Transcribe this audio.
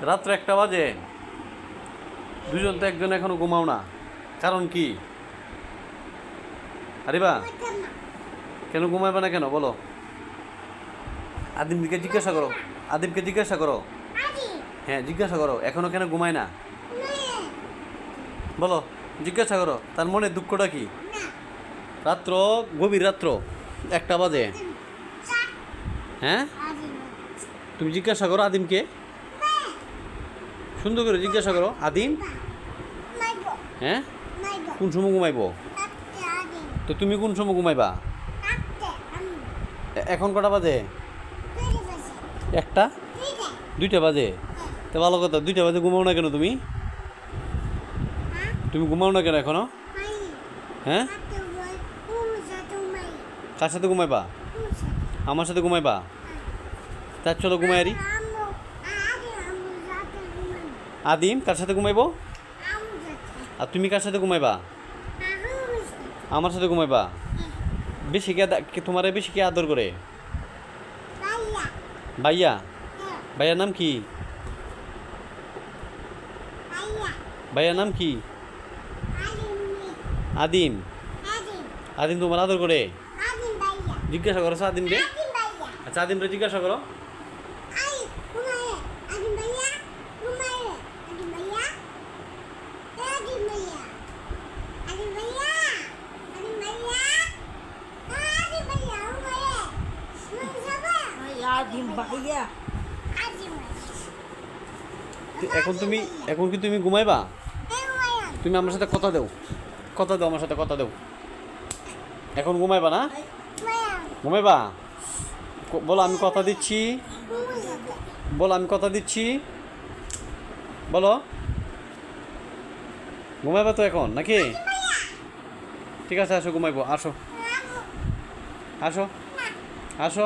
রাত্র 1টা বাজে, দুজন তো একজন এখনো ঘুমাও না, কারণ কি? আরিবা, কেন ঘুমাইবা না কেন বলো? আদিমকে জিজ্ঞাসা করো, আদিমকে জিজ্ঞাসা করো। হ্যাঁ, জিজ্ঞাসা করো এখনো কেন ঘুমায় না, বলো, জিজ্ঞাসা করো তার মনে দুঃখটা কি। রাত্র, গভীর রাত্র 1টা বাজে। হ্যাঁ, তুমি জিজ্ঞাসা করো আদিমকে, সুন্দর করে জিজ্ঞাসা করো আদিম। হ্যাঁ, কোন সময় ঘুমাইবো? তো তুমি কোন সময় ঘুমাইবা? এখন কটা বাজে? 1টা 2টা বাজে। তো ভালো কথা, 2টা বাজে ঘুমাও না কেন তুমি? তুমি ঘুমাও না কেন এখনো? হ্যাঁ, কার সাথে ঘুমাইবা? আমার সাথে ঘুমাইবা? তার চলো ঘুমাইয়ারি। আদিম কার সাথে ঘুমাইবো? আর তুমি কার সাথে ঘুমাইবা? আমার সাথে ঘুমাইবা। বেশি কে তোমার বেশি কে আদর করে? ভাইয়া। ভাইয়ার নাম কি? ভাইয়ার নাম কি? আদিম। আদিম তোমার আদর করে? জিজ্ঞাসা করো আদিমকে। আচ্ছা, আদিমরে জিজ্ঞাসা করো। এখন কি তুমি ঘুমাইবা? তুমি আমার সাথে কথা দাও, কথা দাও, আমার সাথে কথা দাও। এখন ঘুমাইবা না? ঘুমাইবা? বলো আমি কথা দিচ্ছি, বলো আমি কথা দিচ্ছি, বলো। ঘুমাইবা তো এখন নাকি? ঠিক আছে, আসো ঘুমাইবো, আসো আসো আসো।